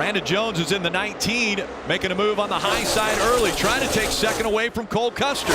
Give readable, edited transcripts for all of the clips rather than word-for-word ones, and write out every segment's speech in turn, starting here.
Brandon Jones is in the 19, making a move on the high side early, trying to take second away from Cole Custer.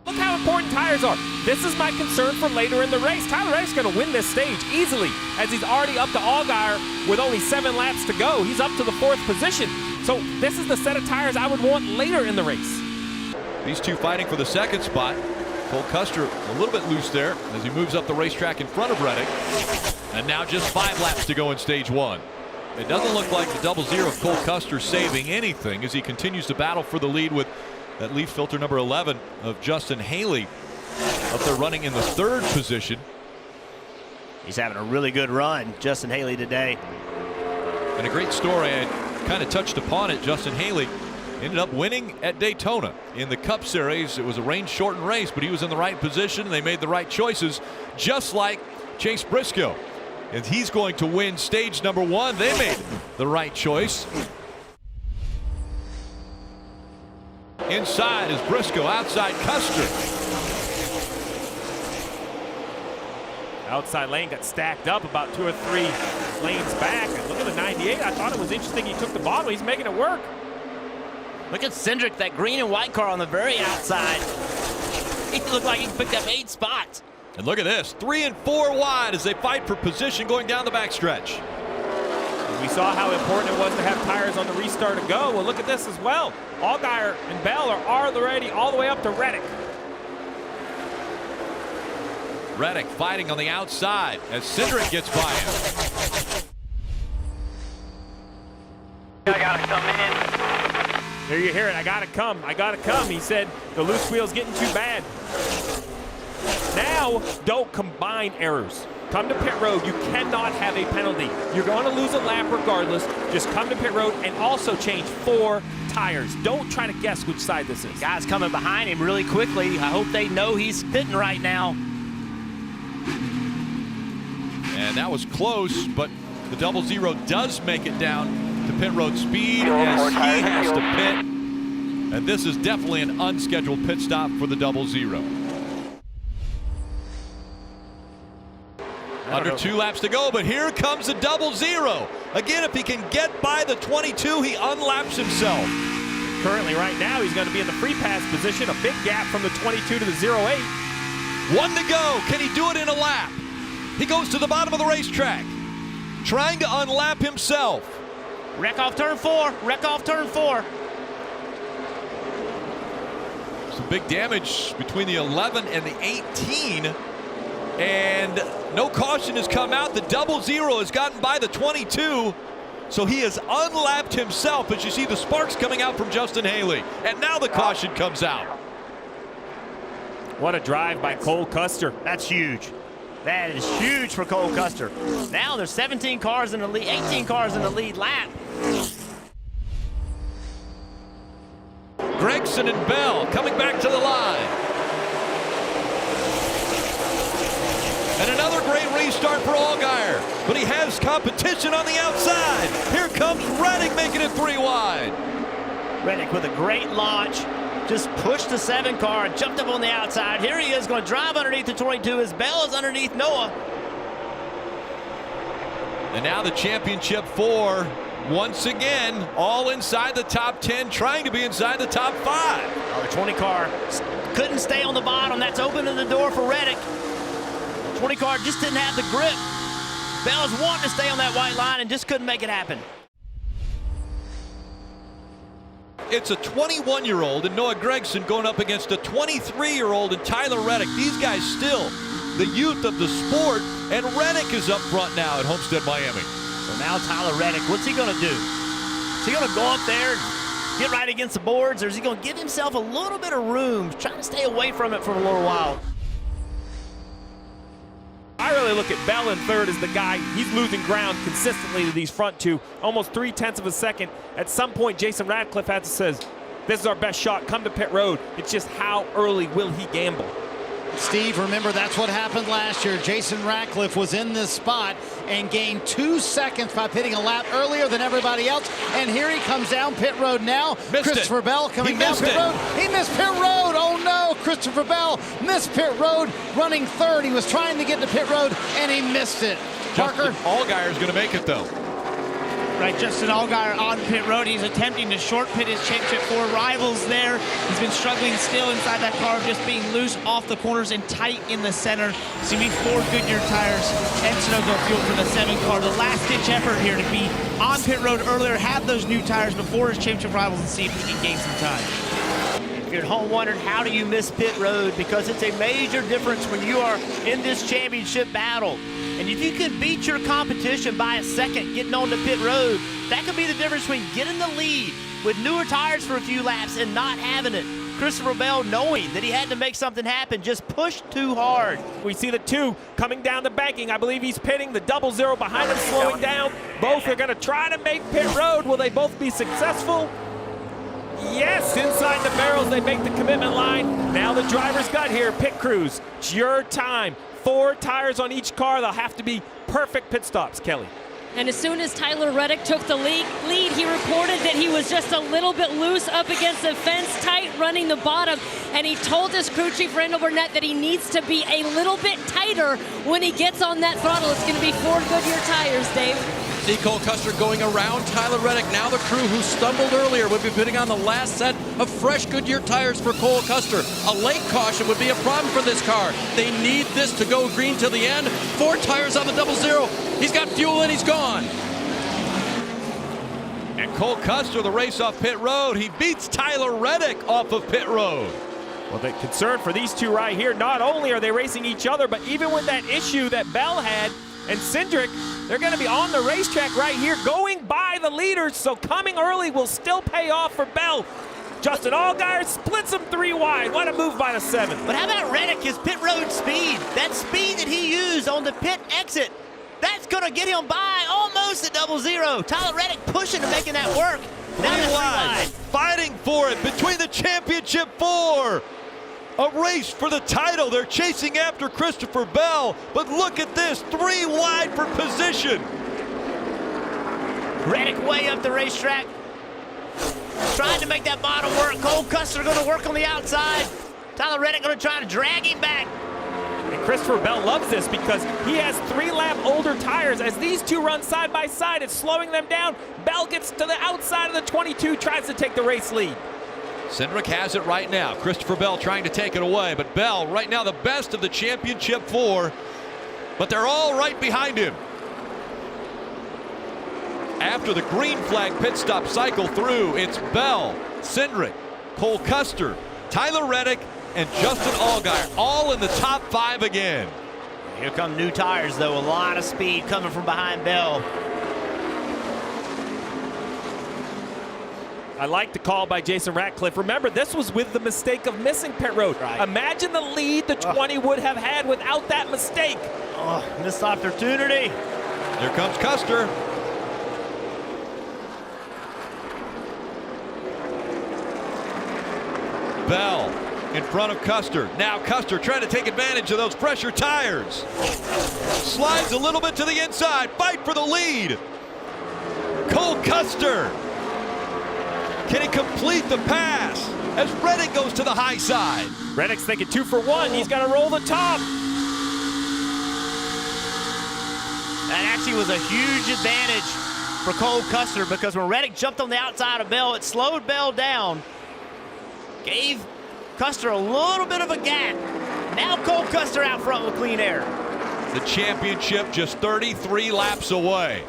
Look how important tires are. This is my concern for later in the race. Tyler Reddick's going to win this stage easily, as he's already up to Allgaier with only 7 laps to go. He's up to the 4th position. So this is the set of tires I would want later in the race. These two fighting for the 2nd spot. Cole Custer a little bit loose there as he moves up the racetrack in front of Reddick. And now just 5 laps to go in stage 1. It doesn't look like the double zero of Cole Custer saving anything as he continues to battle for the lead with that leaf filter number 11 of Justin Haley up there running in the 3rd position. He's having a really good run, Justin Haley, today. And a great story, I kind of touched upon it. Justin Haley ended up winning at Daytona in the Cup Series. It was a rain-shortened race, but he was in the right position, and they made the right choices, just like Chase Briscoe. And he's going to win stage number 1. They made the right choice. Inside is Briscoe, outside Custer. Outside lane got stacked up about 2 or 3 lanes back. And look at the 98. I thought it was interesting he took the bottom. He's making it work. Look at Cindric, that green and white car on the very outside. He looked like he picked up 8 spots. And look at this, 3 and 4 wide as they fight for position going down the backstretch. We saw how important it was to have tires on the restart to go. Well, look at this as well. Allgaier and Bell are already all the way up to Reddick. Reddick fighting on the outside as Cindric gets by him. I gotta come in. There you hear it. I gotta come. I gotta come. He said the loose wheel's getting too bad. Now, don't combine errors. Come to pit road. You cannot have a penalty. You're going to lose a lap regardless. Just come to pit road and also change 4 tires. Don't try to guess which side this is. Guys coming behind him really quickly. I hope they know he's pitting right now. And that was close, but the double zero does make it down to pit road speed as he has to pit. And this is definitely an unscheduled pit stop for the double zero. Under 2 laps to go, but here comes the double zero. Again, if he can get by the 22, he unlaps himself. Currently, right now, he's going to be in the free pass position. A big gap from the 22 to the 08. 1 to go. Can he do it in a lap? He goes to the bottom of the racetrack, trying to unlap himself. Wreck off turn 4. Wreck off turn 4. Some big damage between the 11 and the 18. And no caution has come out. The double zero has gotten by the 22. So he has unlapped himself as you see the sparks coming out from Justin Haley. And now the caution comes out. What a drive by Cole Custer. That's huge. That is huge for Cole Custer. Now there's 17 cars in the lead, 18 cars in the lead lap. Gregson and Bell coming back to the line. And another great restart for Allgaier, but he has competition on the outside. Here comes Reddick making it 3 wide. Reddick with a great launch. Just pushed the 7 car and jumped up on the outside. Here he is going to drive underneath the 22 as Bell is underneath Noah. And now the championship 4, once again, all inside the top 10, trying to be inside the top 5. Oh, the 20 car couldn't stay on the bottom. That's opening the door for Reddick. 20 car just didn't have the grip. Bell's wanting to stay on that white line and just couldn't make it happen. It's a 21-year-old and Noah Gregson going up against a 23-year-old and Tyler Reddick. These guys still the youth of the sport, and Reddick is up front now at Homestead-Miami. So now Tyler Reddick, what's he going to do? Is he going to go up there and get right against the boards, or is he going to give himself a little bit of room, trying to stay away from it for a little while? I really look at Bell in 3rd as the guy. He's losing ground consistently to these front 2, almost 0.3 of a second. At some point, Jason Radcliffe had to say, this is our best shot, come to pit road. It's just how early will he gamble? Steve, remember that's what happened last year. Jason Radcliffe was in this spot and gained 2 seconds by pitting a lap earlier than everybody else. And here he comes down pit road now. Christopher Bell coming down pit road. He missed pit road. Oh no, Christopher Bell missed pit road, running 3rd. He was trying to get to pit road and he missed it. Parker. Allgaier is going to make it, though. Right, Justin Allgaier on pit road. He's attempting to short pit his championship 4 rivals there. He's been struggling still inside that car, just being loose off the corners and tight in the center. It's going to be 4 Goodyear tires and Sunoco fuel for the 7 car. The last-ditch effort here to be on pit road earlier, have those new tires before his championship rivals and see if he can gain some time. If you're at home wondering how do you miss pit road, because it's a major difference when you are in this championship battle. And if you can beat your competition by a second getting on the pit road, that could be the difference between getting the lead with newer tires for a few laps and not having it. Christopher Bell, knowing that he had to make something happen, just pushed too hard. We see the 2 coming down the banking. I believe he's pitting. The 00 behind him slowing down. Both are going to try to make pit road. Will they both be successful? Yes, inside the barrels, they make the commitment line. Now the driver's got here, pit crews. It's your time. 4 tires on each car. They'll have to be perfect pit stops, Kelly. And as soon as Tyler Reddick took the lead, he reported that he was just a little bit loose up against the fence, tight running the bottom. And he told his crew chief, Randall Burnett, that he needs to be a little bit tighter when he gets on that throttle. It's going to be 4 Goodyear tires, Dave. See Cole Custer going around Tyler Reddick. Now the crew who stumbled earlier would be putting on the last set of fresh Goodyear tires for Cole Custer. A late caution would be a problem for this car. They need this to go green till the end. 4 tires on the 00. He's got fuel and he's gone. And Cole Custer, the race off pit road. He beats Tyler Reddick off of pit road. Well, the concern for these 2 right here, not only are they racing each other, but even with that issue that Bell had and Cindric, they're going to be on the racetrack right here going by the leaders, so coming early will still pay off for Bell. Justin Allgaier splits him 3 wide. What a move by the 7. But how about Reddick, his pit road speed? That speed that he used on the pit exit, that's going to get him by almost the 00. Tyler Reddick pushing and making that work. Now 3 wide, fighting for it between the championship 4. A race for the title. They're chasing after Christopher Bell, but look at this, 3 wide for position. Reddick way up the racetrack, trying to make that bottom work. Cole Custer going to work on the outside. Tyler Reddick going to try to drag him back. And Christopher Bell loves this because he has 3-lap older tires. As these 2 run side by side, it's slowing them down. Bell gets to the outside of the 22, tries to take the race lead. Cindric has it right now. Christopher Bell trying to take it away, but Bell right now the best of the championship 4, but they're all right behind him. After the green flag pit stop cycle through, it's Bell, Cindric, Cole Custer, Tyler Reddick, and Justin Allgaier, all in the top 5 again. Here come new tires, though. A lot of speed coming from behind Bell. I like the call by Jason Ratcliffe. Remember, this was with the mistake of missing pit road. Right. Imagine the lead the 20 would have had without that mistake. Oh, missed opportunity. Here comes Custer. Bell in front of Custer. Now Custer trying to take advantage of those pressure tires. Slides a little bit to the inside. Fight for the lead. Cole Custer. Can he complete the pass as Reddick goes to the high side? Reddick's thinking 2 for 1. He's got to roll the top. That actually was a huge advantage for Cole Custer because when Reddick jumped on the outside of Bell, it slowed Bell down, gave Custer a little bit of a gap. Now Cole Custer out front with clean air. The championship just 33 laps away.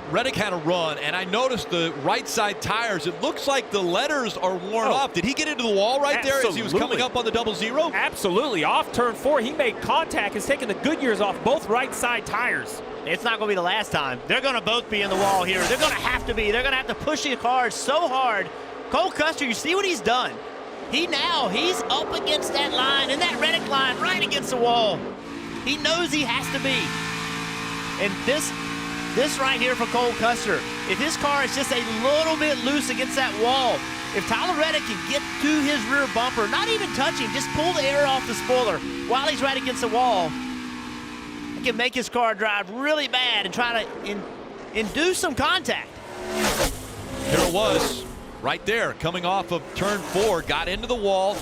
Reddick had a run, and I noticed the right side tires. It looks like the letters are worn off. Did he get into the wall right there as he was coming up on the 00? Absolutely. Off turn 4, he made contact. He's taking the Goodyears off both right side tires. It's not going to be the last time. They're going to both be in the wall here. They're going to have to be. They're going to have to push the cars so hard. Cole Custer, you see what he's done? He's up against that line, and that Reddick line right against the wall. He knows he has to be. And this right here for Cole Custer, if his car is just a little bit loose against that wall, if Tyler Reddick can get to his rear bumper, not even touch him, just pull the air off the spoiler while he's right against the wall, he can make his car drive really bad and try to induce some contact. Here it was, right there, coming off of turn 4, got into the wall.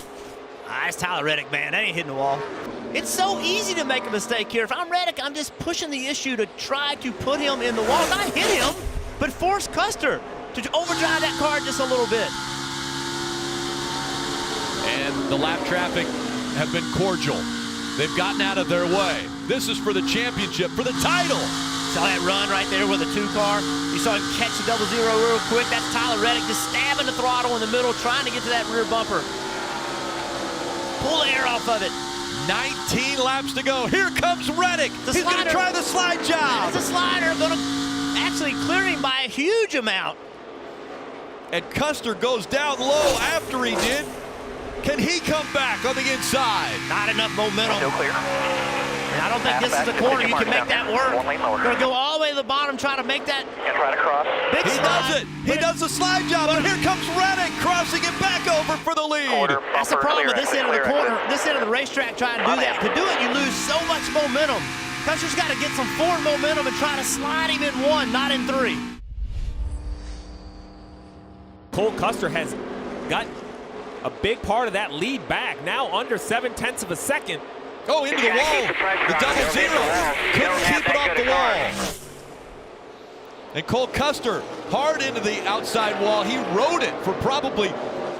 That's Tyler Reddick, man. That ain't hitting the wall. It's so easy to make a mistake here. If I'm Reddick, I'm just pushing the issue to try to put him in the wall. Not hit him, but force Custer to overdrive that car just a little bit. And the lap traffic have been cordial. They've gotten out of their way. This is for the championship, for the title. Saw that run right there with a 2-car. You saw him catch the 0-0 real quick. That's Tyler Reddick just stabbing the throttle in the middle, trying to get to that rear bumper. Pull the air off of it. 19 laps to go. Here comes Reddick. He's going to try the slide job. It's a slider, going to actually clearing by a huge amount. And Custer goes down low after he did. Can he come back on the inside? Not enough momentum. Still clear. And I don't think this is the corner you can make that work. Going to go all the way to the bottom, try to make that. And right across. Big He slide. does it. He does the slide job. And here comes Reddick crossing it back over for the lead. Quarter, That's the problem with this end of the corner, clear. this end of the racetrack trying to do that. To do it, you lose so much momentum. Custer's got to get some forward momentum and try to slide him in 1, not in 3. Cole Custer has got a big part of that lead back. Now under 0.7 of a second. Oh, into the wall. The 0-0. Couldn't keep it off the wall. And Cole Custer hard into the outside wall. He rode it for probably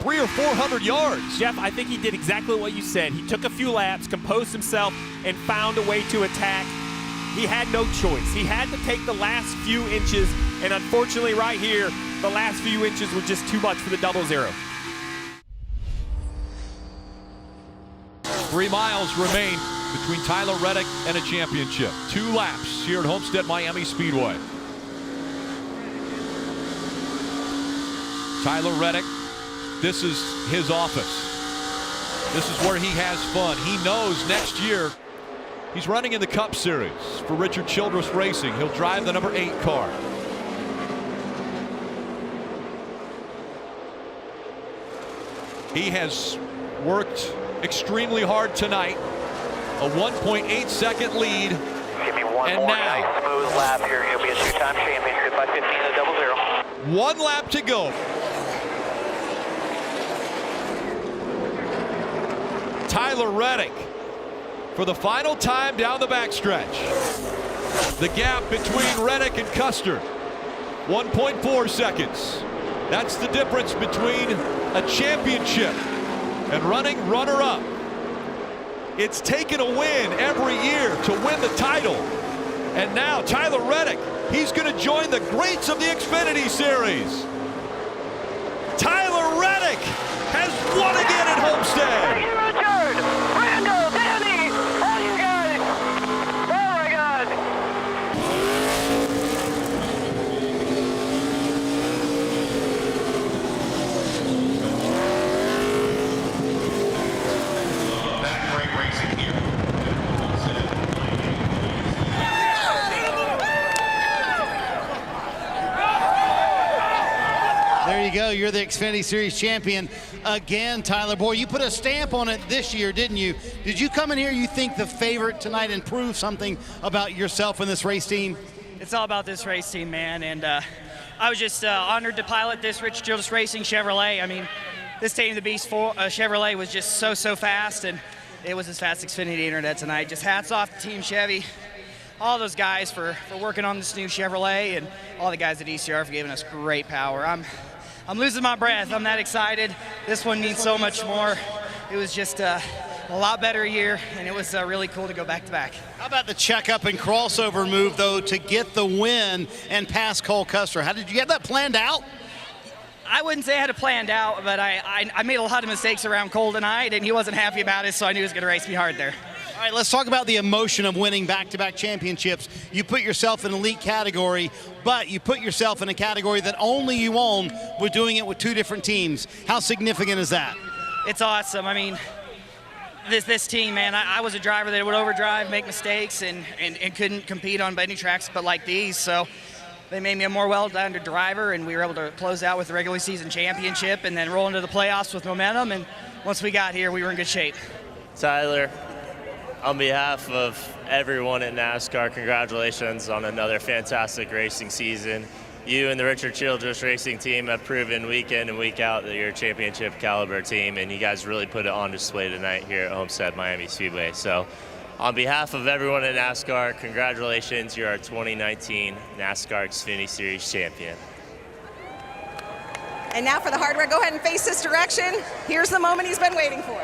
300 or 400 yards. Jeff, I think he did exactly what you said. He took a few laps, composed himself, and found a way to attack. He had no choice. He had to take the last few inches, and unfortunately right here, the last few inches were just too much for the 0-0. 3 miles remain between Tyler Reddick and a championship. 2 laps here at Homestead-Miami Speedway. Tyler Reddick, this is his office. This is where he has fun. He knows next year he's running in the Cup Series for Richard Childress Racing. He'll drive the number 8 car. He has worked extremely hard tonight. A 1.8 second lead. Give me one And more now- nice smooth lap here. He'll be a 2-time championship by 15 to 0-0. 1 lap to go. Tyler Reddick for the final time down the backstretch. The gap between Reddick and Custer, 1.4 seconds. That's the difference between a championship and running runner-up. It's taken a win every year to win the title. And now Tyler Reddick, he's going to join the greats of the Xfinity Series. Tyler Reddick has won again at Homestead. Thank you, Richard. Randall, Danny, all you guys. Oh my God. There you go. You're the Xfinity Series champion again, Tyler. Boy, you put a stamp on it this year, didn't you? Did you come in here, you think the favorite tonight, and prove something about yourself and this race team? It's all about this race team, man. And I was just honored to pilot this Richard Childress Racing Chevrolet. I mean, this Tame of the Beast Chevrolet was just so fast, and it was as fast as Xfinity Internet tonight. Just hats off to Team Chevy, all those guys for working on this new Chevrolet, and all the guys at ECR for giving us great power. I'm losing my breath. I'm that excited. This one means so much more. It was just a lot better year, and it was really cool to go back-to-back. How about the checkup and crossover move, though, to get the win and pass Cole Custer? How did you have that planned out? I wouldn't say I had it planned out, but I made a lot of mistakes around Cole tonight, and he wasn't happy about it, so I knew he was going to race me hard there. All right, let's talk about the emotion of winning back-to-back championships. You put yourself in an elite category, but you put yourself in a category that only you own with doing it with 2 different teams. How significant is that? It's awesome. I mean, this team, man, I was a driver that would overdrive, make mistakes, and couldn't compete on any tracks but like these, so they made me a more well-rounded driver, and we were able to close out with the regular season championship and then roll into the playoffs with momentum, and once we got here, we were in good shape. Tyler, on behalf of everyone at NASCAR, congratulations on another fantastic racing season. you and the Richard Childress Racing team have proven week in and week out that you're a championship caliber team, and you guys really put it on display tonight here at Homestead-Miami Speedway. So on behalf of everyone at NASCAR, congratulations, you're our 2019 NASCAR Xfinity Series champion. And now for the hardware, go ahead and face this direction. Here's the moment he's been waiting for.